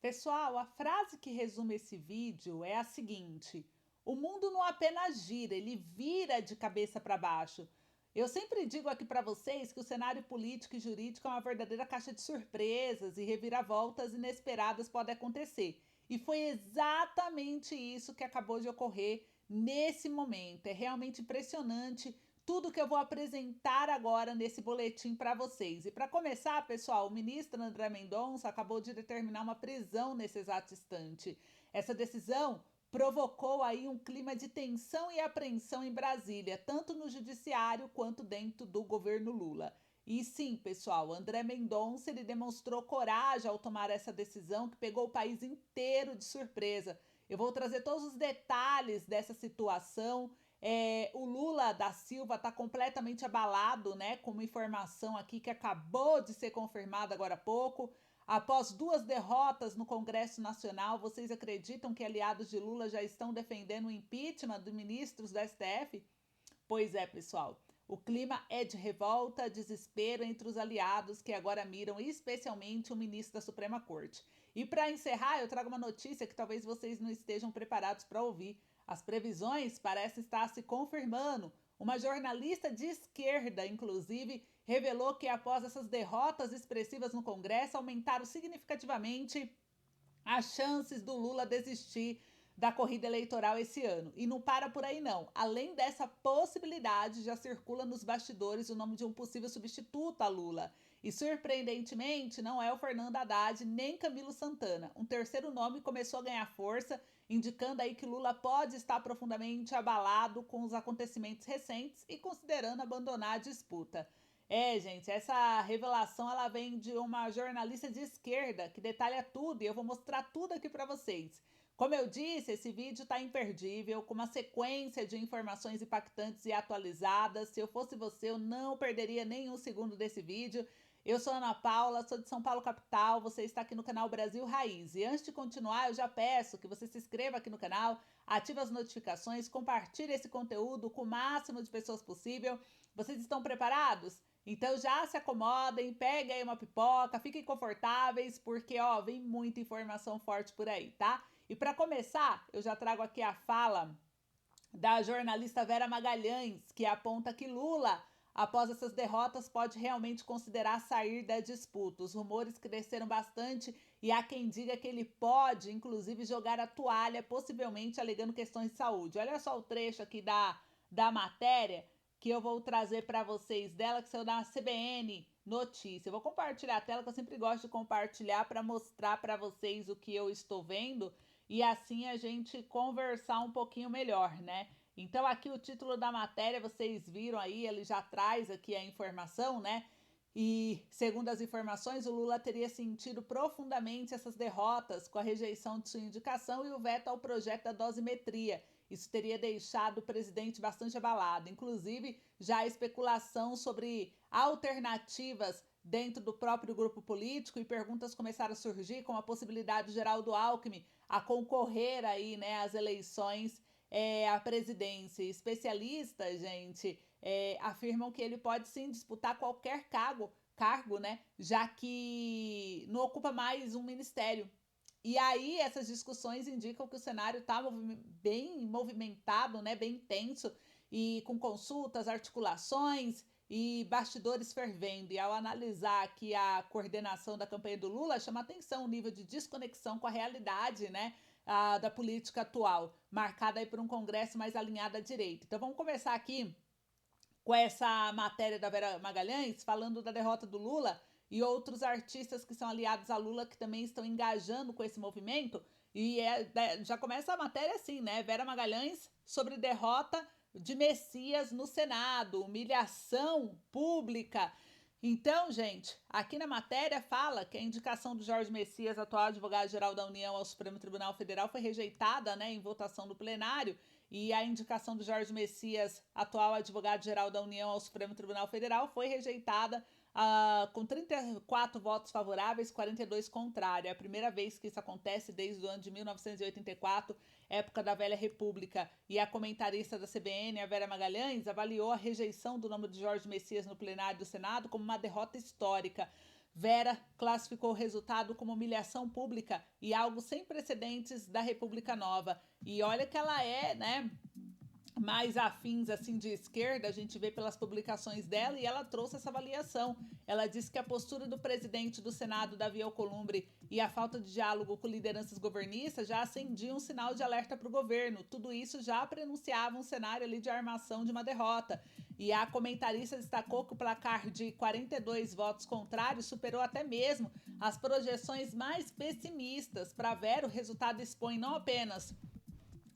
Pessoal, a frase que resume esse vídeo é a seguinte: o mundo não apenas gira, ele vira de cabeça para baixo. Eu sempre digo aqui para vocês que o cenário político e jurídico é uma verdadeira caixa de surpresas e reviravoltas inesperadas podem acontecer. E foi exatamente isso que acabou de ocorrer nesse momento. É realmente impressionante tudo que eu vou apresentar agora nesse boletim para vocês. E para começar, pessoal, o ministro André Mendonça acabou de determinar uma prisão nesse exato instante. Essa decisão provocou aí um clima de tensão e apreensão em Brasília, tanto no judiciário quanto dentro do governo Lula. E sim, pessoal, André Mendonça ele demonstrou coragem ao tomar essa decisão que pegou o país inteiro de surpresa. Eu vou trazer todos os detalhes dessa situação. O Lula da Silva está completamente abalado, né? Com uma informação aqui que acabou de ser confirmada agora há pouco. Após 2 derrotas no Congresso Nacional, vocês acreditam que aliados de Lula já estão defendendo o impeachment dos ministros do STF? Pois é, pessoal. O clima é de revolta, desespero entre os aliados que agora miram especialmente o ministro da Suprema Corte. E para encerrar, eu trago uma notícia que talvez vocês não estejam preparados para ouvir. As previsões parecem estar se confirmando. Uma jornalista de esquerda, inclusive, revelou que após essas derrotas expressivas no Congresso, aumentaram significativamente as chances do Lula desistir da corrida eleitoral esse ano. E não para por aí, não. Além dessa possibilidade, já circula nos bastidores o nome de um possível substituto a Lula. E surpreendentemente, não é o Fernando Haddad nem Camilo Santana. Um terceiro nome começou a ganhar força, indicando aí que Lula pode estar profundamente abalado com os acontecimentos recentes e considerando abandonar a disputa. Gente, essa revelação ela vem de uma jornalista de esquerda que detalha tudo e eu vou mostrar tudo aqui para vocês. Como eu disse, esse vídeo está imperdível, com uma sequência de informações impactantes e atualizadas. Se eu fosse você, eu não perderia nenhum segundo desse vídeo. Eu sou Ana Paula, sou de São Paulo, capital. Você está aqui no canal Brasil Raiz. E antes de continuar, eu já peço que você se inscreva aqui no canal, ative as notificações, compartilhe esse conteúdo com o máximo de pessoas possível. Vocês estão preparados? Então já se acomodem, peguem aí uma pipoca, fiquem confortáveis, porque ó, vem muita informação forte por aí, tá? E para começar, eu já trago aqui a fala da jornalista Vera Magalhães, que aponta que Lula, após essas derrotas, pode realmente considerar sair da disputa. Os rumores cresceram bastante e há quem diga que ele pode, inclusive, jogar a toalha, possivelmente alegando questões de saúde. Olha só o trecho aqui da matéria que eu vou trazer para vocês dela, que saiu da CBN Notícia. Eu vou compartilhar a tela, que eu sempre gosto de compartilhar para mostrar para vocês o que eu estou vendo e assim a gente conversar um pouquinho melhor, né? Então aqui o título da matéria, vocês viram aí, ele já traz aqui a informação, né? E, segundo as informações, o Lula teria sentido profundamente essas derrotas com a rejeição de sua indicação e o veto ao projeto da dosimetria. Isso teria deixado o presidente bastante abalado. Inclusive, já há especulação sobre alternativas dentro do próprio grupo político e perguntas começaram a surgir com a possibilidade de Geraldo Alckmin a concorrer aí, né, às eleições à presidência. Especialistas, gente, afirmam que ele pode sim disputar qualquer cargo, né, já que não ocupa mais um ministério. E aí essas discussões indicam que o cenário está bem movimentado, né, bem intenso e com consultas, articulações e bastidores fervendo. E ao analisar aqui a coordenação da campanha do Lula, chama atenção o nível de desconexão com a realidade, né, da política atual, marcada aí por um Congresso mais alinhado à direita. Então vamos começar aqui com essa matéria da Vera Magalhães, falando da derrota do Lula e outros artistas que são aliados a Lula que também estão engajando com esse movimento. E já começa a matéria assim, né? Vera Magalhães sobre derrota de Messias no Senado, humilhação pública. Então, gente, aqui na matéria fala que a indicação do Jorge Messias, atual advogado-geral da União ao Supremo Tribunal Federal, foi rejeitada, né, em votação do plenário, e a indicação do Jorge Messias, atual advogado-geral da União ao Supremo Tribunal Federal, foi rejeitada com 34 votos favoráveis, 42 contrários. É a primeira vez que isso acontece desde o ano de 1984, época da Velha República. E a comentarista da CBN, a Vera Magalhães, avaliou a rejeição do nome de Jorge Messias no plenário do Senado como uma derrota histórica. Vera classificou o resultado como humilhação pública e algo sem precedentes da República Nova. E olha que ela é, né, mais afins assim de esquerda, a gente vê pelas publicações dela, e ela trouxe essa avaliação. Ela disse que a postura do presidente do Senado, Davi Alcolumbre, e a falta de diálogo com lideranças governistas já acendiam um sinal de alerta para o governo. Tudo isso já prenunciava um cenário ali de armação de uma derrota. E a comentarista destacou que o placar de 42 votos contrários superou até mesmo as projeções mais pessimistas. Para Vera, o resultado expõe não apenas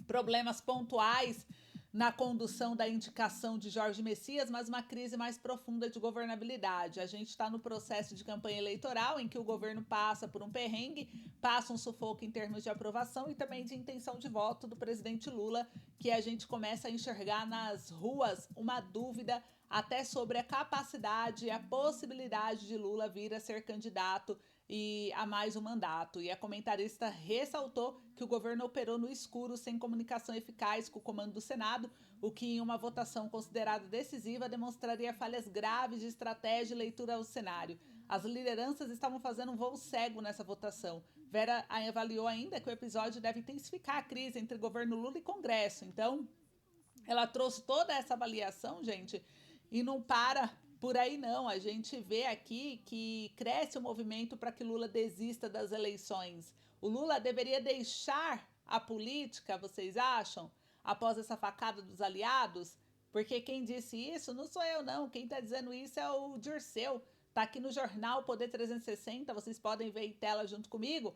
problemas pontuais na condução da indicação de Jorge Messias, mas uma crise mais profunda de governabilidade. A gente está no processo de campanha eleitoral em que o governo passa por um perrengue, passa um sufoco em termos de aprovação e também de intenção de voto do presidente Lula, que a gente começa a enxergar nas ruas uma dúvida até sobre a capacidade e a possibilidade de Lula vir a ser candidato e a mais um mandato. E a comentarista ressaltou que o governo operou no escuro, sem comunicação eficaz com o comando do Senado, o que em uma votação considerada decisiva demonstraria falhas graves de estratégia e leitura ao cenário. As lideranças estavam fazendo um voo cego nessa votação. Vera avaliou ainda que o episódio deve intensificar a crise entre governo Lula e Congresso. Então, ela trouxe toda essa avaliação, gente, e não para por aí não. A gente vê aqui que cresce o movimento para que Lula desista das eleições. O Lula deveria deixar a política, vocês acham? Após essa facada dos aliados? Porque quem disse isso não sou eu, não. Quem está dizendo isso é o Dirceu. Está aqui no jornal Poder 360, vocês podem ver em tela junto comigo.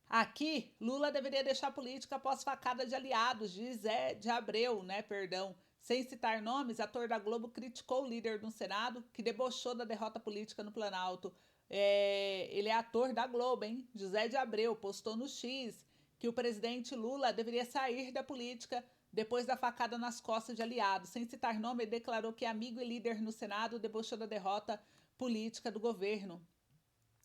Aqui, Lula deveria deixar a política após facada de aliados, diz Zé de Abreu, né, perdão. Sem citar nomes, ator da Globo criticou o líder no Senado, que debochou da derrota política no Planalto. Ele é ator da Globo, hein? José de Abreu postou no X que o presidente Lula deveria sair da política depois da facada nas costas de aliados. Sem citar nome, ele declarou que amigo e líder no Senado debochou da derrota política do governo.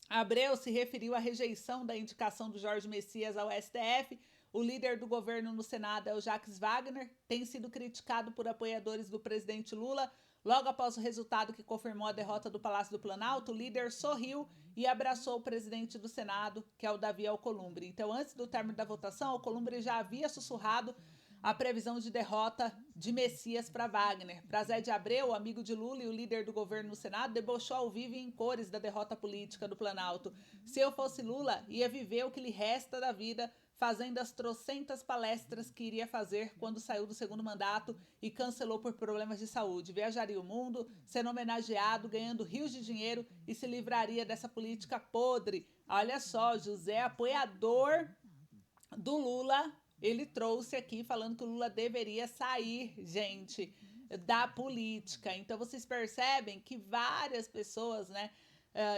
Abreu se referiu à rejeição da indicação do Jorge Messias ao STF. O líder do governo no Senado é o Jacques Wagner, tem sido criticado por apoiadores do presidente Lula. Logo após o resultado que confirmou a derrota do Palácio do Planalto, o líder sorriu e abraçou o presidente do Senado, que é o Davi Alcolumbre. Então, antes do término da votação, Alcolumbre já havia sussurrado a previsão de derrota de Messias para Wagner. Para Zé de Abreu, amigo de Lula e o líder do governo no Senado, debochou ao vivo e em cores da derrota política do Planalto. Se eu fosse Lula, ia viver o que lhe resta da vida, fazendo as trocentas palestras que iria fazer quando saiu do segundo mandato e cancelou por problemas de saúde. Viajaria o mundo, sendo homenageado, ganhando rios de dinheiro e se livraria dessa política podre. Olha só, José, apoiador do Lula, ele trouxe aqui falando que o Lula deveria sair, gente, da política. Então vocês percebem que várias pessoas, né,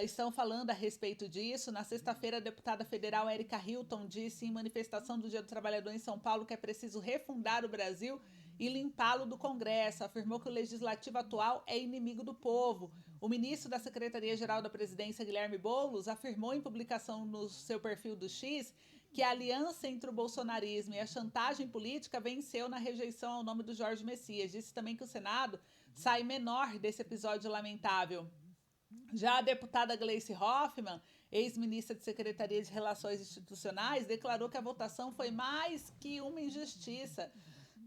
estão falando a respeito disso. Na sexta-feira, a deputada federal Érica Hilton disse em manifestação do Dia do Trabalhador em São Paulo que é preciso refundar o Brasil e limpá-lo do Congresso. Afirmou que o legislativo atual é inimigo do povo. O ministro da Secretaria-Geral da Presidência, Guilherme Boulos, afirmou em publicação no seu perfil do X que a aliança entre o bolsonarismo e a chantagem política venceu na rejeição ao nome do Jorge Messias. Disse também que o Senado sai menor desse episódio lamentável. Já a deputada Gleice Hoffmann, ex-ministra de Secretaria de Relações Institucionais, declarou que a votação foi mais que uma injustiça.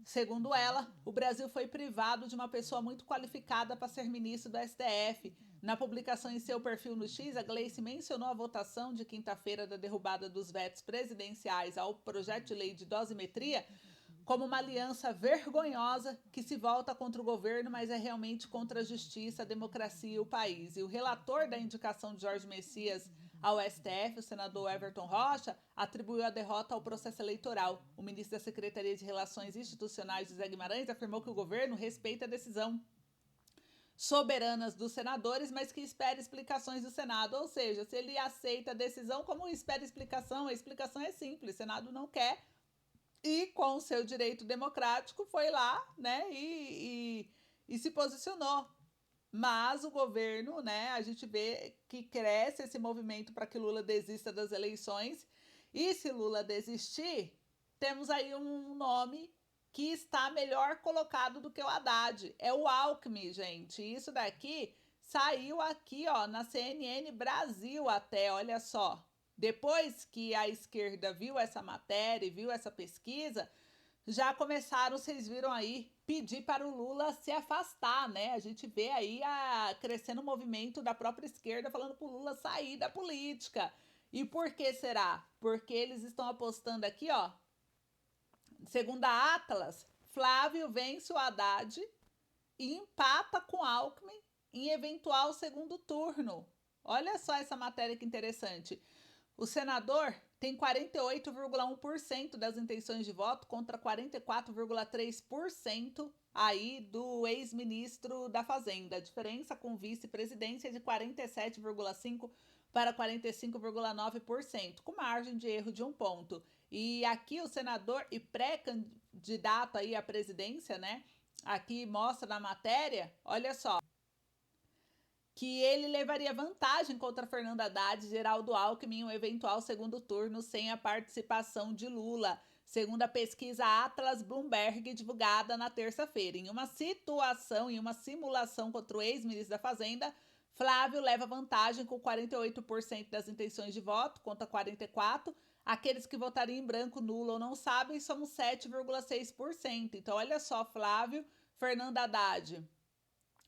Segundo ela, o Brasil foi privado de uma pessoa muito qualificada para ser ministro do STF. Na publicação em seu perfil no X, a Gleice mencionou a votação de quinta-feira da derrubada dos vetos presidenciais ao projeto de lei de dosimetria como uma aliança vergonhosa que se volta contra o governo, mas é realmente contra a justiça, a democracia e o país. E o relator da indicação de Jorge Messias ao STF, o senador Everton Rocha, atribuiu a derrota ao processo eleitoral. O ministro da Secretaria de Relações Institucionais, José Guimarães, afirmou que o governo respeita a decisão soberanas dos senadores, mas que espera explicações do Senado. Ou seja, se ele aceita a decisão, como espera explicação? A explicação é simples, o Senado não quer, e com o seu direito democrático foi lá, né, e se posicionou. Mas o governo, né, a gente vê que cresce esse movimento para que Lula desista das eleições, e se Lula desistir, temos aí um nome que está melhor colocado do que o Haddad, é o Alckmin, gente. Isso daqui saiu aqui, ó, na CNN Brasil até, olha só. Depois que a esquerda viu essa matéria e viu essa pesquisa, já começaram, vocês viram aí, pedir para o Lula se afastar, né? A gente vê aí crescendo o movimento da própria esquerda falando para o Lula sair da política. E por que será? Porque eles estão apostando aqui, ó, segundo a Atlas, Flávio vence o Haddad e empata com Alckmin em eventual segundo turno. Olha só essa matéria que interessante. O senador tem 48,1% das intenções de voto contra 44,3% aí do ex-ministro da Fazenda. A diferença com vice-presidência é de 47,5% para 45,9%, com margem de erro de 1 ponto. E aqui o senador e pré-candidato aí à presidência, né? Aqui mostra na matéria, olha só, que ele levaria vantagem contra Fernando Haddad e Geraldo Alckmin em um eventual segundo turno sem a participação de Lula, segundo a pesquisa Atlas Bloomberg divulgada na terça-feira. Em uma simulação contra o ex-ministro da Fazenda, Flávio leva vantagem com 48% das intenções de voto contra 44%. Aqueles que votariam em branco, nulo ou não sabem, somos 7,6%. Então, olha só, Flávio, Fernando Haddad.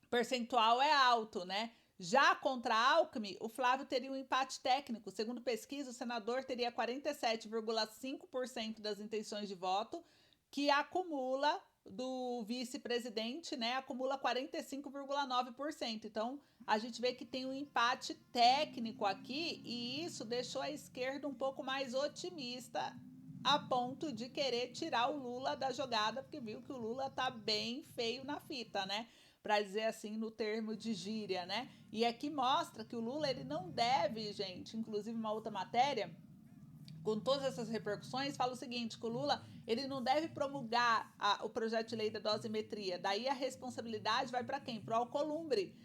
O percentual é alto, né? Já contra Alckmin, o Flávio teria um empate técnico. Segundo pesquisa, o senador teria 47,5% das intenções de voto, que acumula do vice-presidente, né? Acumula 45,9%. Então, a gente vê que tem um empate técnico aqui e isso deixou a esquerda um pouco mais otimista a ponto de querer tirar o Lula da jogada, porque viu que o Lula tá bem feio na fita, né? Para dizer assim no termo de gíria, né? E aqui mostra que o Lula ele não deve, gente, inclusive uma outra matéria, com todas essas repercussões, fala o seguinte, que o Lula ele não deve promulgar o projeto de lei da dosimetria, daí a responsabilidade vai para quem? Para o Alcolumbre.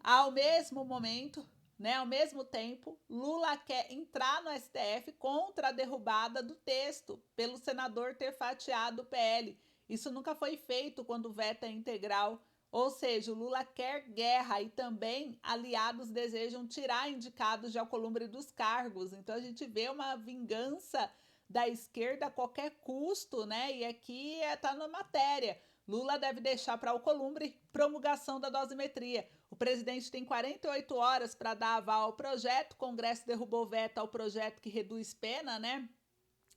Ao mesmo momento, né, ao mesmo tempo, Lula quer entrar no STF contra a derrubada do texto pelo senador ter fatiado o PL. Isso nunca foi feito quando o veto é integral. Ou seja, o Lula quer guerra e também aliados desejam tirar indicados de Alcolumbre dos cargos. Então a gente vê uma vingança da esquerda a qualquer custo, né? E aqui está na matéria. Lula deve deixar para Alcolumbre promulgação da dosimetria. O presidente tem 48 horas para dar aval ao projeto. O Congresso derrubou veto ao projeto que reduz pena, né?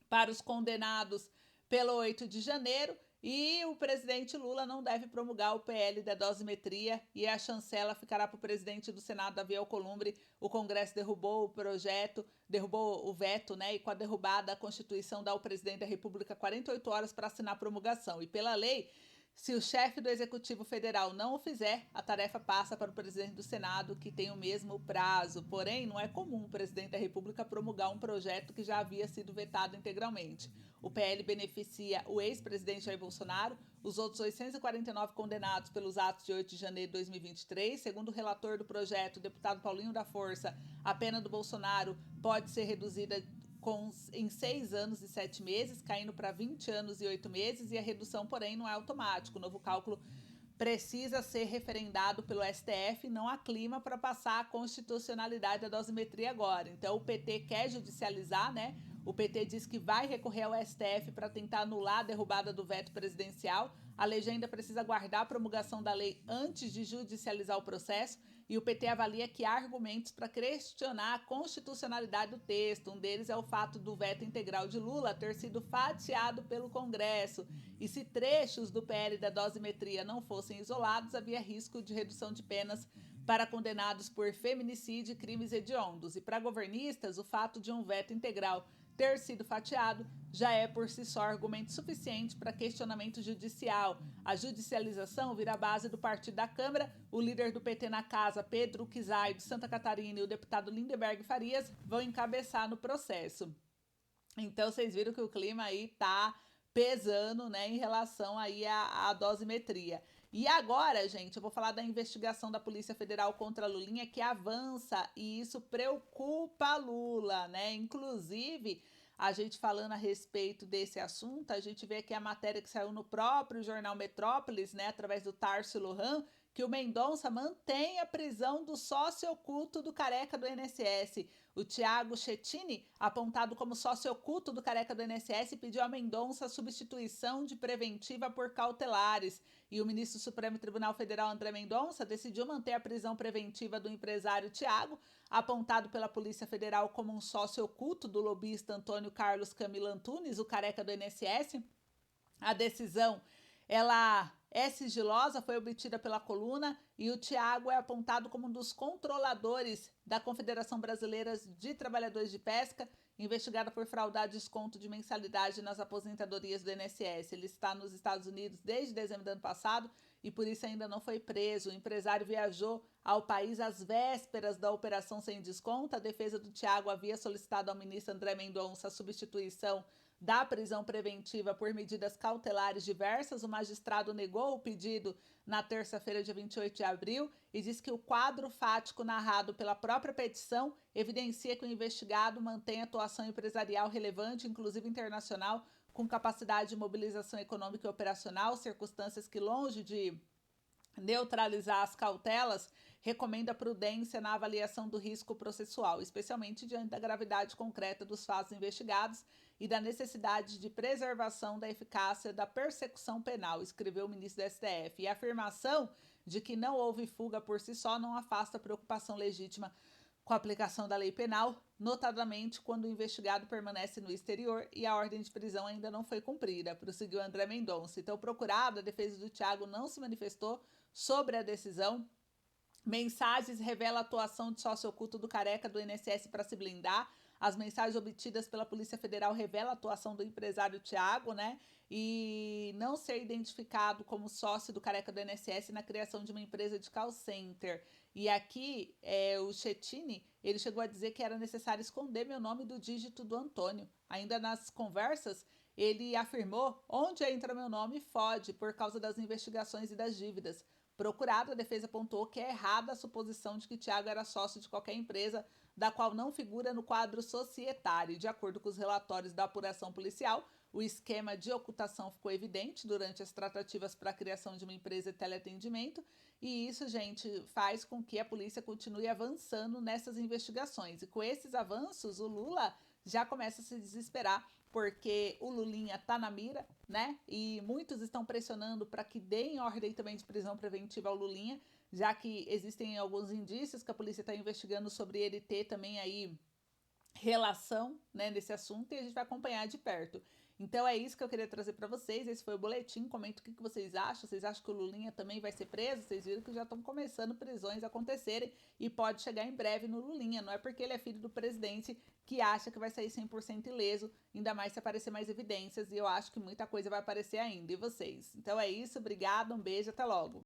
Para os condenados pelo 8 de janeiro. E o presidente Lula não deve promulgar o PL da dosimetria e a chancela ficará para o presidente do Senado, Davi Alcolumbre. O Congresso derrubou o projeto, derrubou o veto, né? E com a derrubada, a Constituição dá ao presidente da República 48 horas para assinar a promulgação. E pela lei, se o chefe do Executivo Federal não o fizer, a tarefa passa para o presidente do Senado, que tem o mesmo prazo. Porém, não é comum o presidente da República promulgar um projeto que já havia sido vetado integralmente. O PL beneficia o ex-presidente Jair Bolsonaro, os outros 849 condenados pelos atos de 8 de janeiro de 2023. Segundo o relator do projeto, o deputado Paulinho da Força, a pena do Bolsonaro pode ser reduzida em 6 anos e 7 meses, caindo para 20 anos e 8 meses, e a redução, porém, não é automática. O novo cálculo precisa ser referendado pelo STF, não há clima para passar a constitucionalidade da dosimetria agora. Então, o PT quer judicializar, né? O PT diz que vai recorrer ao STF para tentar anular a derrubada do veto presidencial. A legenda precisa aguardar a promulgação da lei antes de judicializar o processo e o PT avalia que há argumentos para questionar a constitucionalidade do texto. Um deles é o fato do veto integral de Lula ter sido fatiado pelo Congresso. E se trechos do PL da dosimetria não fossem isolados, havia risco de redução de penas para condenados por feminicídio e crimes hediondos. E para governistas, o fato de um veto integral ter sido fatiado já é por si só argumento suficiente para questionamento judicial. A judicialização vira a base do partido da Câmara. O líder do PT na casa, Pedro Kizai, de Santa Catarina, e o deputado Lindeberg Farias vão encabeçar no processo. Então, vocês viram que o clima aí tá pesando, né, em relação aí à dosimetria. E agora, gente, eu vou falar da investigação da Polícia Federal contra a Lulinha, que avança e isso preocupa Lula, né? Inclusive, a gente falando a respeito desse assunto, a gente vê aqui a matéria que saiu no próprio jornal Metrópolis, né, através do Tarso Lohan, que o Mendonça mantém a prisão do sócio oculto do careca do INSS. O Thiago Schettini, apontado como sócio oculto do careca do INSS, pediu a Mendonça a substituição de preventiva por cautelares. E o ministro do Supremo Tribunal Federal, André Mendonça, decidiu manter a prisão preventiva do empresário Thiago, apontado pela Polícia Federal como um sócio oculto do lobista Antônio Carlos Camilo Antunes, o careca do INSS. A decisão, ela é sigilosa, foi obtida pela coluna e o Thiago é apontado como um dos controladores da Confederação Brasileira de Trabalhadores de Pesca, investigada por fraudar desconto de mensalidade nas aposentadorias do INSS. Ele está nos Estados Unidos desde dezembro do ano passado e por isso ainda não foi preso. O empresário viajou ao país às vésperas da operação sem desconto. A defesa do Thiago havia solicitado ao ministro André Mendonça a substituição da prisão preventiva por medidas cautelares diversas. O magistrado negou o pedido na terça-feira, dia 28 de abril, e diz que o quadro fático narrado pela própria petição evidencia que o investigado mantém atuação empresarial relevante, inclusive internacional, com capacidade de mobilização econômica e operacional, circunstâncias que, longe de neutralizar as cautelas, recomenda prudência na avaliação do risco processual, especialmente diante da gravidade concreta dos fatos investigados e da necessidade de preservação da eficácia da persecução penal, escreveu o ministro do STF. E a afirmação de que não houve fuga por si só não afasta a preocupação legítima com a aplicação da lei penal, notadamente quando o investigado permanece no exterior e a ordem de prisão ainda não foi cumprida, prosseguiu André Mendonça. Então, procurado, a defesa do Thiago não se manifestou sobre a decisão. Mensagens revelam a atuação de sócio oculto do careca do INSS para se blindar. As mensagens obtidas pela Polícia Federal revelam a atuação do empresário Thiago, né? E não ser identificado como sócio do careca do INSS na criação de uma empresa de call center. E aqui, o Schettini, ele chegou a dizer que era necessário esconder meu nome do dígito do Antônio. Ainda nas conversas, ele afirmou: onde entra meu nome, fode, por causa das investigações e das dívidas. Procurado, a defesa apontou que é errada a suposição de que Thiago era sócio de qualquer empresa da qual não figura no quadro societário. De acordo com os relatórios da apuração policial, o esquema de ocultação ficou evidente durante as tratativas para a criação de uma empresa de teleatendimento e isso, gente, faz com que a polícia continue avançando nessas investigações. E com esses avanços, o Lula já começa a se desesperar porque o Lulinha tá na mira, né? E muitos estão pressionando para que deem ordem também de prisão preventiva ao Lulinha, já que existem alguns indícios que a polícia está investigando sobre ele ter também aí relação, né, nesse assunto e a gente vai acompanhar de perto. Então é isso que eu queria trazer para vocês. Esse foi o boletim. Comenta o que vocês acham. Vocês acham que o Lulinha também vai ser preso? Vocês viram que já estão começando prisões a acontecerem e pode chegar em breve no Lulinha. Não é porque ele é filho do presidente que acha que vai sair 100% ileso, ainda mais se aparecer mais evidências. E eu acho que muita coisa vai aparecer ainda. E vocês? Então é isso. Obrigada, um beijo, até logo.